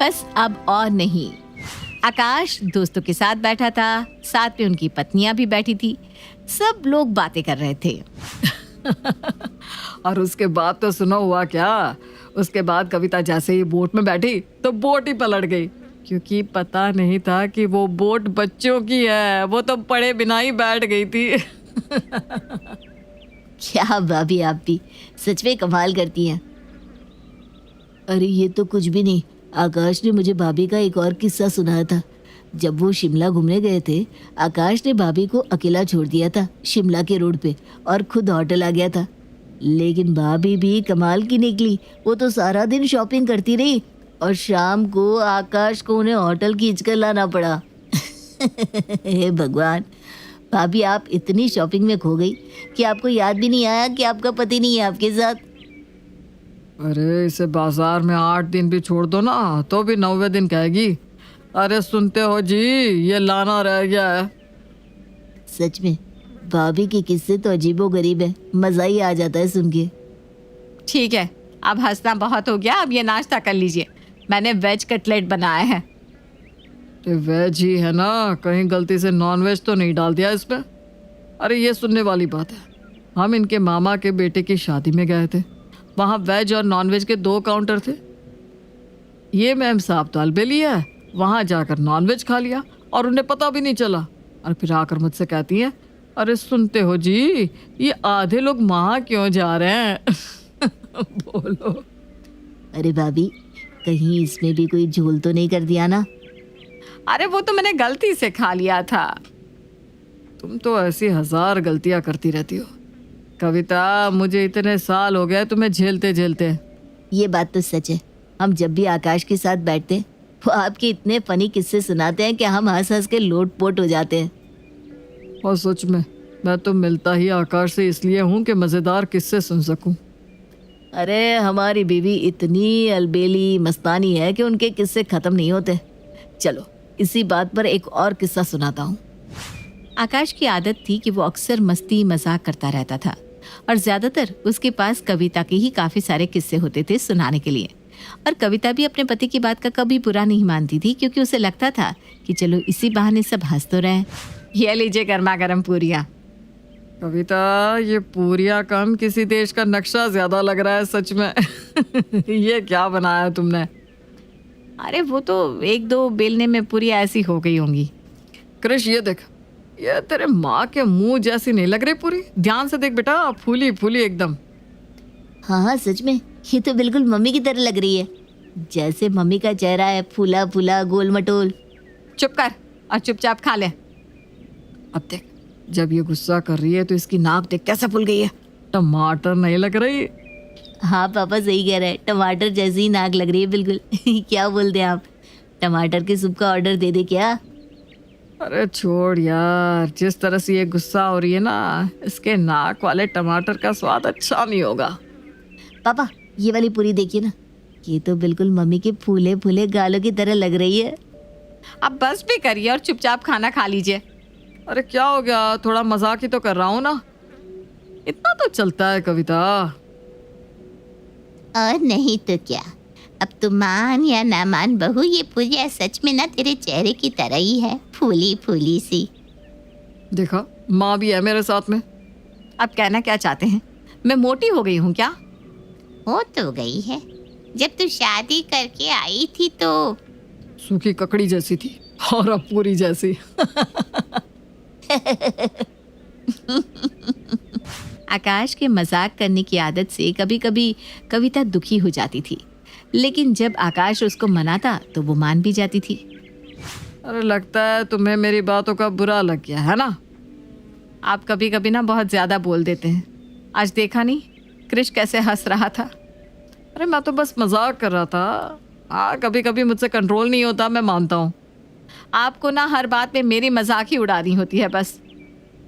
बस अब और नहीं। आकाश दोस्तों के साथ बैठा था, साथ में उनकी पत्नियां भी बैठी थी। सब लोग बातें कर रहे थे। और उसके बाद तो सुनो हुआ क्या। उसके बाद कविता जैसे ही बोट में बैठी तो बोट ही पलट गई, क्योंकि पता नहीं था कि वो बोट बच्चों की है। वो तो पढ़े बिना ही बैठ गई थी। क्या भाभी, आप भी सच में कमाल करती हैं। अरे ये तो कुछ भी नहीं। आकाश ने मुझे भाभी का एक और किस्सा सुनाया था। जब वो शिमला घूमने गए थे, आकाश ने भाभी को अकेला छोड़ दिया था शिमला के रोड पे और खुद होटल आ गया था। लेकिन भाभी भी कमाल की निकली। वो तो सारा दिन शॉपिंग करती रही और शाम को आकाश को उन्हें होटल खींच कर लाना पड़ा। हे भगवान, भाभी आप इतनी शॉपिंग में खो गई कि आपको याद भी नहीं आया कि आपका पति नहीं है आपके साथ। अरे इसे बाजार में 8 दिन भी छोड़ दो ना तो भी 9वें दिन कहेगी, अरे सुनते हो जी, ये लाना रह गया है। सच में भाभी के किस्से तो अजीबोगरीब है, मजा ही आ जाता है सुन के। ठीक है, अब हंसना बहुत हो गया, अब ये नाश्ता कर लीजिए। मैंने वेज कटलेट बनाए हैं। ये वेज ही है ना, कहीं गलती से नॉन वेज तो नहीं डाल दिया इसमें। अरे ये सुनने वाली बात है। हम इनके मामा के बेटे की शादी में गए थे, वहाँ वेज और नॉन वेज के 2 काउंटर थे। ये मैम साहब दाल बेली है, वहाँ जाकर नॉन वेज खा लिया और उन्हें पता भी नहीं चला। और फिर आकर मुझसे कहती हैं, अरे सुनते हो जी, ये आधे लोग वहाँ क्यों जा रहे हैं। बोलो। अरे भाभी, कहीं इसमें भी कोई झोल तो नहीं कर दिया ना। अरे वो तो मैंने गलती से खा लिया था। तुम तो ऐसी 1000 गलतियाँ करती रहती हो कविता। मुझे इतने साल हो गए तुम्हें झेलते झेलते। ये बात तो सच है। हम जब भी आकाश के साथ बैठते हैं, वो आपके इतने फनी किस्से सुनाते हैं कि हम हंस हंस के लोटपोट हो जाते हैं। और सच में मैं तो मिलता ही आकाश से इसलिए हूँ कि मज़ेदार किस्से सुन सकूँ। अरे हमारी बीवी इतनी अलबेली मस्तानी है कि उनके किस्से खत्म नहीं होते। चलो इसी बात पर एक और किस्सा सुनाता हूँ। आकाश की आदत थी कि वो अक्सर मस्ती मजाक करता रहता था और ज्यादातर उसके पास कविता के ही काफी सारे किस्से होते थे सुनाने के लिए। और कविता भी अपने पति की बात का कभी बुरा नहीं मानती थी, क्योंकि उसे लगता था कि चलो इसी बहाने सब हंस तो रहे। ये लीजिए गर्मा गर्म पूरियां। कविता, ये पूरियां कम किसी देश का नक्शा ज्यादा लग रहा है सच में। ये क्या बनाया तुमने? अरे वो तो 1-2 बेलने में पूरियां ऐसी हो गई होंगी। कृष ये देख, ये तेरे माँ के मुंह जैसी नहीं लग रही पूरी। ध्यान से देख बेटा, फूली फूली एकदम। हाँ हाँ सच में, ये तो बिल्कुल मम्मी की तरह लग रही है। जैसे मम्मी का चेहरा है, फूला फूला गोल मटोल। चुप कर और चुपचाप खा ले। अब देख, जब ये गुस्सा कर रही है तो इसकी नाक देख कैसे फूल गई है। टमाटर नहीं लग रही। हाँ पापा सही कह रहे हैं, टमाटर जैसी ही नाक लग रही है बिल्कुल। क्या बोलते हैं आप, टमाटर के सूप का ऑर्डर दे दे क्या? अरे छोड़ यार, जिस तरह से ये गुस्सा हो रही है ना, इसके नाक वाले टमाटर का स्वाद अच्छा नहीं होगा। पापा ये वाली पूरी देखिए ना, ये तो बिल्कुल मम्मी के फूले फूले गालों की तरह लग रही है। अब बस भी करिए और चुपचाप खाना खा लीजिए। अरे क्या हो गया, थोड़ा मजाक ही तो कर रहा हूँ ना, इतना तो चलता है कविता। और नहीं तो क्या, अब तू मान या ना मान बहू, ये पूरियां सच में ना तेरे चेहरे की तरह ही है, फूली फूली सी। देखा, माँ भी है मेरे साथ में। अब कहना क्या चाहते हैं, मैं मोटी हो गई हूँ क्या? हो तो गई है, जब तू शादी करके आई थी तो सूखी ककड़ी जैसी थी और अब पूरी जैसी। आकाश के मजाक करने की आदत से कभी कभी कविता दुखी हो जाती थी, लेकिन जब आकाश उसको मनाता तो वो मान भी जाती थी। अरे लगता है तुम्हें मेरी बातों का बुरा लग गया है ना। आप कभी कभी ना बहुत ज्यादा बोल देते हैं। आज देखा नहीं कृष कैसे हंस रहा था। अरे मैं तो बस मजाक कर रहा था। हाँ, कभी कभी मुझसे कंट्रोल नहीं होता, मैं मानता हूँ। आपको ना हर बात में मेरी मजाक ही उड़ानी होती है बस।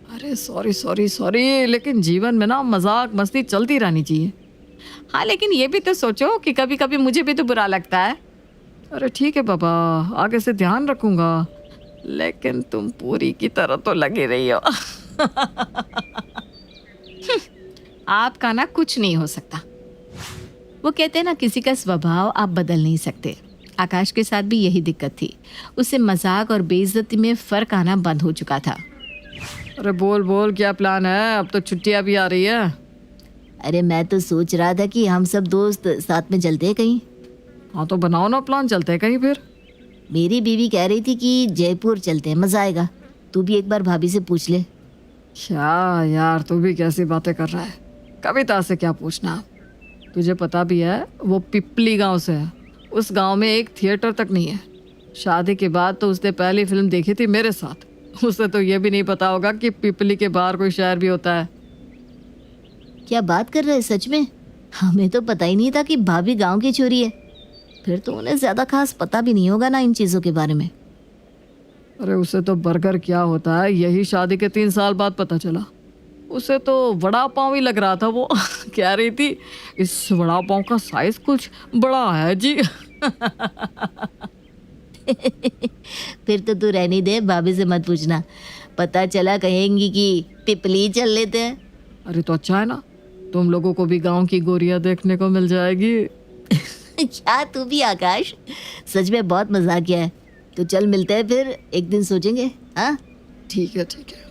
अरे सॉरी सॉरी सॉरी, लेकिन जीवन में ना मजाक मस्ती चलती रहनी चाहिए। हाँ लेकिन ये भी तो सोचो कि कभी कभी मुझे भी तो बुरा लगता है। अरे ठीक है बाबा, आगे से ध्यान रखूंगा, लेकिन तुम पूरी की तरह तो लगी रही हो। आपका ना कुछ नहीं हो सकता। वो कहते हैं ना, किसी का स्वभाव आप बदल नहीं सकते, आकाश के साथ भी यही दिक्कत थी। उसे मजाक और बेइज्जती में फर्क आना बंद हो चुका था। अरे बोल बोल, क्या प्लान है? अब तो छुट्टियां भी आ रही है। अरे मैं तो सोच रहा था कि हम सब दोस्त साथ में चलते हैं कहीं। हाँ तो बनाओ ना प्लान, चलते हैं कहीं फिर। मेरी बीवी कह रही थी कि जयपुर चलते हैं, मजा आएगा। तू भी एक बार भाभी से पूछ ले। क्या यार, तू भी कैसी बातें कर रहा है? कविता से क्या पूछना? तुझे पता भी है वो पिपली गांव से है। उस गांव में एक थिएटर तक नहीं है। शादी के बाद तो उसने पहली फिल्म देखी थी मेरे साथ। उसे तो ये भी नहीं पता होगा कि पिपली के बाहर कोई शहर भी होता है। क्या बात कर रहे हैं सच में? हमें तो पता ही नहीं था कि भाभी गांव की छोरी है। फिर तो उन्हें ज्यादा खास पता भी नहीं होगा ना इन चीजों के बारे में। अरे उसे तो बर्गर क्या होता है यही शादी के 3 साल बाद पता चला। उसे तो वड़ा पाव ही लग रहा था वो। कह रही थी इस वड़ा पाव का साइज कुछ बड़ा है जी। फिर तो तू रहने दे, भाभी से मत पूछना। पता चला कहेंगी कि पिपली चल लेते हैं। अरे तो अच्छा है ना, तुम लोगों को भी गांव की गोरियां देखने को मिल जाएगी। क्या तू भी आकाश, सच में बहुत मजाक किया है। तो चल मिलते हैं फिर एक दिन, सोचेंगे। हाँ ठीक है ठीक है।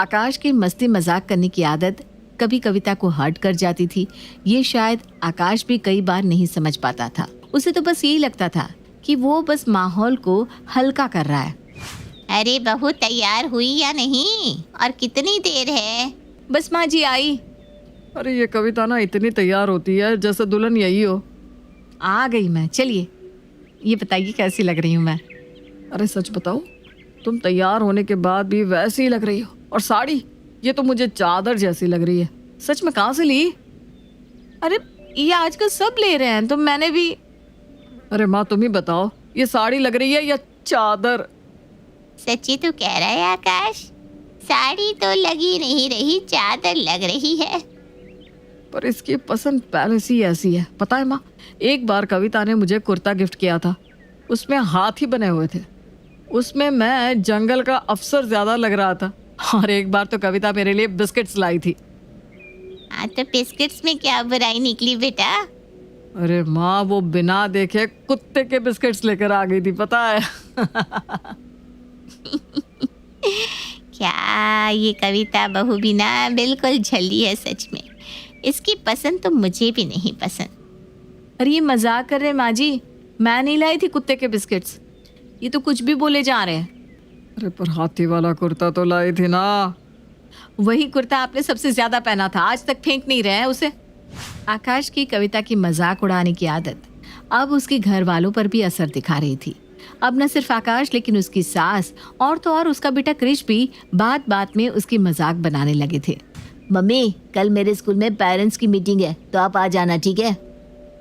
आकाश की मस्ती मजाक करने की आदत कभी कविता को हर्ट कर जाती थी। ये शायद आकाश भी कई बार नहीं समझ पाता था। उसे तो बस यही लगता था कि वो बस माहौल को हल्का कर रहा है। अरे बहू तैयार हुई या नहीं? और कितनी देर है? बस माँ जी आई। अरे ये कविता ना इतनी तैयार होती है जैसे दुल्हन यही हो। आ गई मैं, चलिए ये बताइए कैसी लग रही हूँ मैं? अरे सच बताओ, तुम तैयार होने के बाद भी वैसी ही लग रही हो। और साड़ी, ये तो मुझे चादर जैसी लग रही है। सच में कहाँ से ली? अरे ये आजकल सब ले रहे हैं तो मैंने भी। अरे माँ तुम ही बताओ, ये साड़ी लग रही है या चादर? सच्ची तो कह रहा है आकाश? साड़ी तो लगी नहीं रही, चादर लग रही है। पर इसकी पसंद पहले से ही ऐसी है। पता है माँ, एक बार कविता ने मुझे कुर्ता गिफ्ट किया था। उसमें हाथी बने हुए थे। उसमें मैं जंगल का अफसर ज्यादा लग रहा था। और एक बार तो कविता मेरे लिए बिस्किट्स लाई थी। हाँ तो बिस्किट्स में क्या बुराई निकली बेटा? अरे माँ, वो बिना देखे कुत्ते के बिस्किट्स लेकर आ गई थी, पता है। क्या ये कविता बहू भी ना बिल्कुल झल्ली है सच में। इसकी पसंद तो मुझे भी नहीं पसंद। अरे ये मजाक कर रहे हैं माँ जी, मैं नहीं लाई थी कुत्ते के बिस्किट्स। ये तो कुछ भी बोले जा रहे हैं। अरे पर हाथी वाला कुर्ता तो लाई थी ना। वही कुर्ता आपने सबसे ज्यादा पहना था, आज तक फेंक नहीं रहे हैं उसे। आकाश की कविता की मजाक उड़ाने की आदत अब उसके घर वालों पर भी असर दिखा रही थी। अब न सिर्फ आकाश लेकिन उसकी सास और तो और उसका बेटा क्रिश भी बात बात में उसकी मजाक बनाने लगे थे। मम्मी, कल मेरे स्कूल में पेरेंट्स की मीटिंग है, तो आप आ जाना, ठीक है?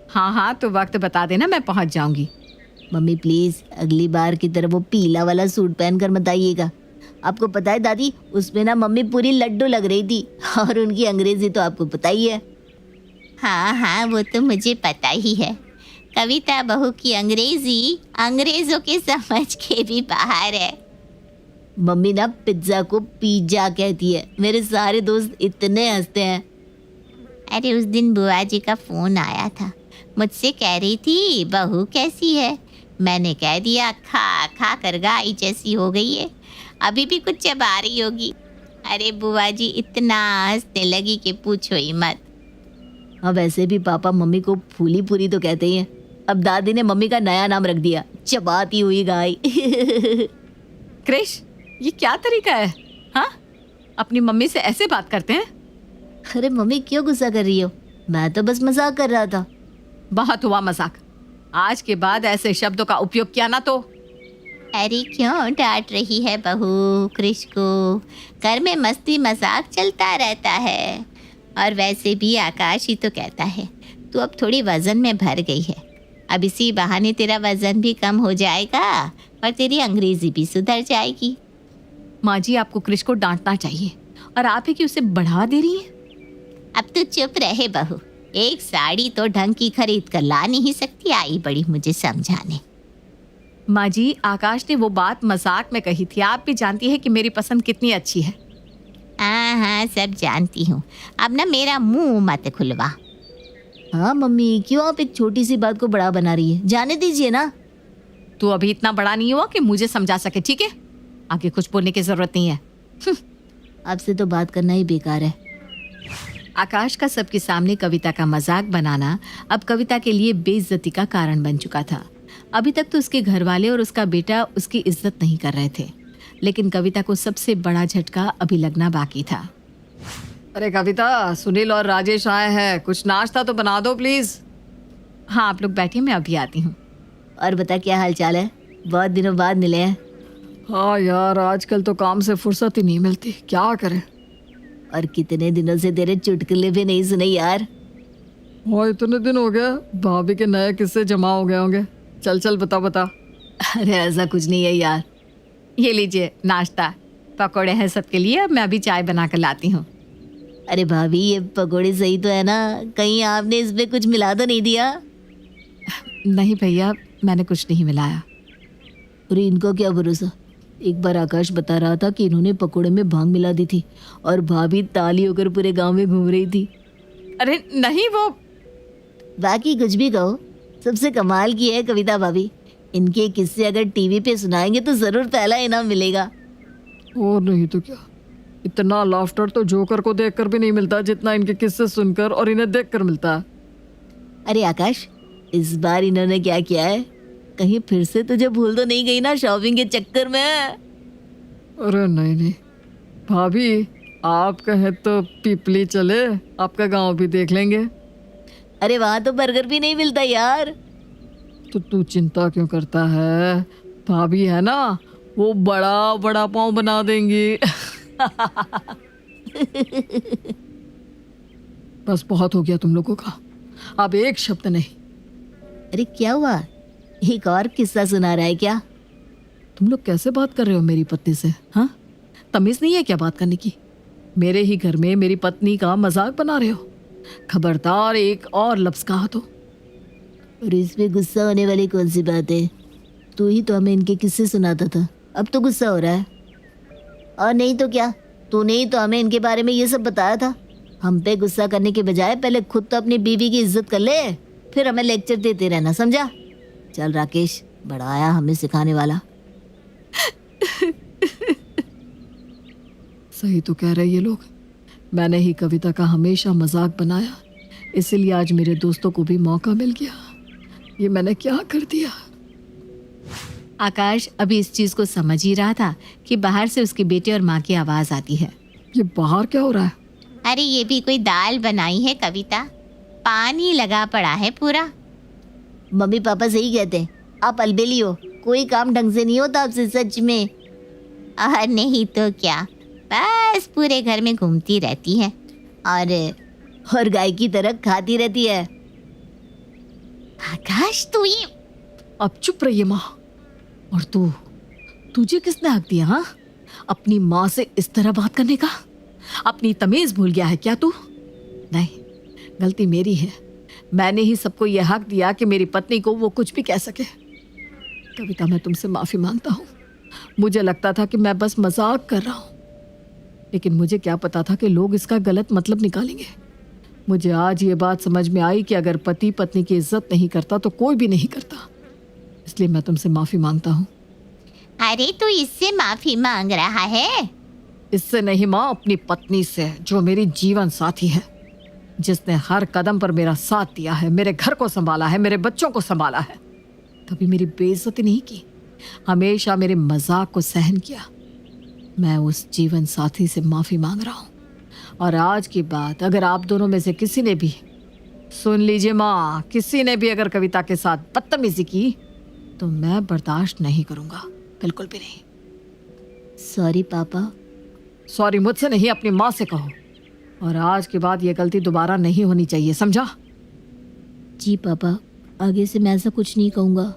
हाँ हाँ, तो वक्त बता देना, मैं पहुंच जाऊंगी। मम्मी प्लीज अगली बार की तरह वो पीला वाला सूट पहनकर मत आइएगा। आपको पता है दादी, उसमें ना मम्मी पूरी लड्डू लग रही थी। और उनकी अंग्रेजी तो आपको पता ही है। हाँ हाँ, वो तो मुझे पता ही है। कविता बहू की अंग्रेजी अंग्रेजों के समझ के भी बाहर है। मम्मी ना पिज्जा को पिज्जा कहती है। मेरे सारे दोस्त इतने हंसते हैं। अरे उस दिन बुआ जी का फोन आया था, मुझसे कह रही थी बहू कैसी है। मैंने कह दिया खा खा कर गाय जैसी हो गई है, अभी भी कुछ चबा रही होगी। अरे बुआ जी इतना हंसने लगी कि पूछो ही मत। हाँ वैसे भी पापा मम्मी को फूली पूरी तो कहते ही हैं। अब दादी ने मम्मी का नया नाम रख दिया, चबाती हुई गाय। क्रिश, ये क्या तरीका है? हाँ, अपनी मम्मी से ऐसे बात करते हैं? अरे मम्मी क्यों गुस्सा कर रही हो? मैं तो बस मजाक कर रहा था। बहुत हुआ मजाक। आज के बाद ऐसे शब्दों का उपयोग किया ना तो। अरे क्यों डांट रही है बहू क्रिश को? घर में मस्ती मजाक चलता रहता है। और वैसे भी आकाश ही तो कहता है तू अब थोड़ी वजन में भर गई है। अब इसी बहाने तेरा वजन भी कम हो जाएगा और तेरी अंग्रेजी भी सुधर जाएगी। माँ जी, आपको क्रिश को डांटना चाहिए और आप ही कि उसे बढ़ा दे रही हैं। अब तो चुप रहे बहू। एक साड़ी तो ढंग की खरीद कर ला नहीं सकती, आई बड़ी मुझे समझाने। माँ जी, आकाश ने वो बात मजाक में कही थी। आप भी जानती है कि मेरी पसंद कितनी अच्छी है। हाँ हाँ, सब जानती हूँ। अब ना मेरा मुंह मत खुलवा। हाँ मम्मी, क्यों आप एक छोटी सी बात को बड़ा बना रही है? जाने दीजिए ना। तू अभी इतना बड़ा नहीं हुआ कि मुझे समझा सके, ठीक है? आगे कुछ बोलने की जरूरत नहीं है। आपसे तो बात करना ही बेकार है। आकाश का सबके सामने कविता का मजाक बनाना अब कविता के लिए बेइज्जती का कारण बन चुका था। अभी तक तो उसके घर वाले और उसका बेटा उसकी इज्जत नहीं कर रहे थे, लेकिन कविता को सबसे बड़ा झटका अभी लगना बाकी था। अरे कविता, सुनील और राजेश आए हैं, कुछ नाश्ता तो बना दो प्लीज। हाँ, आप लोग बैठिए, मैं अभी आती हूँ। और बता, क्या हाल चाल है? बहुत दिनों बाद मिले हैं। हाँ यार, आजकल तो काम से फुर्सत ही नहीं मिलती, क्या करें। और कितने दिनों से तेरे चुटकुले भी नहीं सुने यार। हाँ, इतने दिन हो गया, भाभी के नए किस्से जमा हो गए होंगे। चल चल बता बता। अरे ऐसा कुछ नहीं है यार। ये लीजिए नाश्ता, पकौड़े हैं सबके लिए। अब मैं अभी चाय बना कर लाती हूँ। अरे भाभी, ये पकोड़े सही तो है ना? कहीं आपने इसमें कुछ मिला तो नहीं दिया? नहीं भैया, मैंने कुछ नहीं मिलाया। अरे इनका क्या भरोसा। एक बार आकाश बता रहा था कि इन्होंने पकोड़े में भांग मिला दी थी और भाभी ताली होकर पूरे गांव में घूम रही थी। अरे नहीं, वो बाकी कुछ भी कहो, सबसे कमाल की है कविता भाभी। इनके किस्से अगर टीवी पे सुनाएंगे तो जरूर पहला इनाम मिलेगा। और नहीं तो क्या, इतना लाफ्टर तो जोकर को देखकर भी नहीं मिलता जितना इनके किस्से सुनकर और इन्हें देखकर मिलता है। अरे आकाश, इस बार इन्होंने क्या किया है? कहीं फिर से तुझे भूल तो नहीं गई ना शॉपिंग के चक्कर में? अरे नहीं नहीं भाभी, आप कहे तो पिपली चले, आपका गांव भी देख लेंगे। अरे वहां तो बर्गर भी नहीं मिलता यार। तो तू चिंता क्यों करता है, भाभी है ना, वो बड़ा बड़ा पाँव बना देंगी। बस बहुत हो गया तुम लोगों का, अब एक शब्द नहीं। अरे क्या हुआ? एक और किस्सा सुना रहा है क्या? तुम लोग कैसे बात कर रहे हो मेरी पत्नी से? हाँ, तमीज नहीं है क्या बात करने की? मेरे ही घर में मेरी पत्नी का मजाक बना रहे हो। खबरदार एक और लफ्ज कहा तो। और इसमें गुस्सा होने वाली कौन सी बात है? तू ही तो हमें इनके किस्से सुनाता था, अब तो गुस्सा हो रहा है। और नहीं तो क्या, तूने ही तो हमें इनके बारे में ये सब बताया था। हम पे गुस्सा करने के बजाय पहले खुद तो अपनी बीवी की इज्जत कर ले, फिर हमें लेक्चर देते रहना, समझा? चल राकेश, बड़ा आया हमें सिखाने वाला। सही तो कह रहे ये लोग, मैंने ही कविता का हमेशा मजाक बनाया, इसीलिए आज मेरे दोस्तों को भी मौका मिल गया। ये मैंने क्या कर दिया। आकाश अभी इस चीज को समझ ही रहा था कि बाहर से उसके बेटे और माँ की आवाज आती है। ये बाहर क्या हो रहा है? अरे ये भी कोई दाल बनाई है कविता, पानी लगा पड़ा है पूरा। मम्मी पापा सही कहते हैं, आप अलबेली हो, कोई काम ढंग से नहीं होता आपसे, सच में। और नहीं तो क्या, बस पूरे घर में घूमती रहती है और गाय की तरह खाती रहती है। आकाश तू ये अब चुप रहिए माँ। और तुझे किसने हक दिया? हाँ, अपनी माँ से इस तरह बात करने का? अपनी तमीज भूल गया है क्या तू? नहीं, गलती मेरी है। मैंने ही सबको यह हक दिया कि मेरी पत्नी को वो कुछ भी कह सके। कविता, मैं तुमसे माफी मांगता हूँ। मुझे लगता था कि मैं बस मजाक कर रहा हूँ, लेकिन मुझे क्या पता था कि लोग इसका गलत मतलब निकालेंगे। मुझे आज ये बात समझ में आई कि अगर पति पत्नी की इज्जत नहीं करता तो कोई भी नहीं करता। इसलिए मैं तुमसे माफी मांगता हूँ। अरे तू इससे माफी मांग रहा है? इससे नहीं माँ, अपनी पत्नी से, जो मेरी जीवन साथी है, जिसने हर कदम पर मेरा साथ दिया है, मेरे घर को संभाला है, मेरे बच्चों को संभाला है, कभी मेरी बेइज्जती नहीं की, हमेशा मेरे मजाक को सहन किया। मैं उस जीवन साथी से माफी मांग रहा हूँ। और आज के बाद अगर आप दोनों में से किसी ने भी, सुन लीजिए माँ, किसी ने भी अगर कविता के साथ बदतमीजी की तो मैं बर्दाश्त नहीं करूंगा, बिल्कुल भी नहीं। सॉरी पापा। सॉरी मुझसे नहीं, अपनी माँ से कहो। और आज के बाद ये गलती दोबारा नहीं होनी चाहिए, समझा? जी पापा, आगे से मैं ऐसा कुछ नहीं कहूँगा।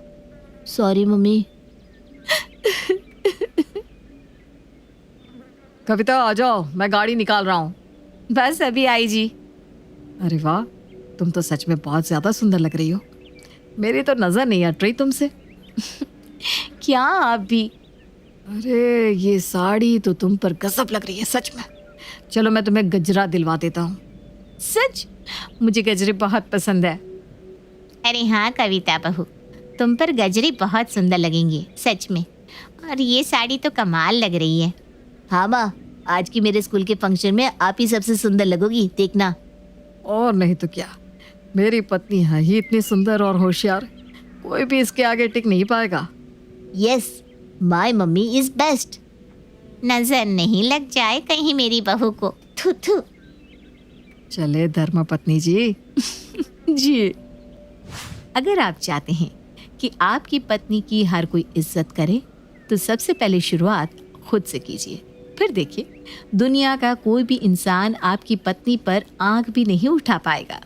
Sorry mummy. कविता आ जाओ, मैं गाड़ी निकाल रहा हूँ। बस अभी आई जी। अरे वाह, तुम तो सच में बहुत ज्यादा सुंदर लग रही हो। मेरी तो नजर नहीं हट रही तुमसे। क्या आप भी? अरे ये साड़ी तो तुम पर गजब लग रही है, सच में। चलो मैं तुम्हें गजरा दिलवा देता हूँ। सच? मुझे गजरे बहुत पसंद है। अरे हाँ कविता बहू, तुम पर गजरे बहुत सुंदर लगेंगे सच में। और ये साड़ी तो कमाल लग रही है। हाँ माँ, आज की मेरे स्कूल के फंक्शन में आप ही सबसे सुंदर लगोगी, देखना। और नहीं तो क्या, मेरी पत्नी है ही इतनी सुंदर और होशियार, कोई भी इसके आगे टिक नहीं पाएगा। Yes, my mummy is best. नजर नहीं लग जाए कहीं मेरी बहू को। थू थू। चले धर्मपत्नी जी। जी। अगर आप चाहते हैं कि आपकी पत्नी की हर कोई इज्जत करे तो सबसे पहले शुरुआत खुद से कीजिए। फिर देखिए, दुनिया का कोई भी इंसान आपकी पत्नी पर आंख भी नहीं उठा पाएगा।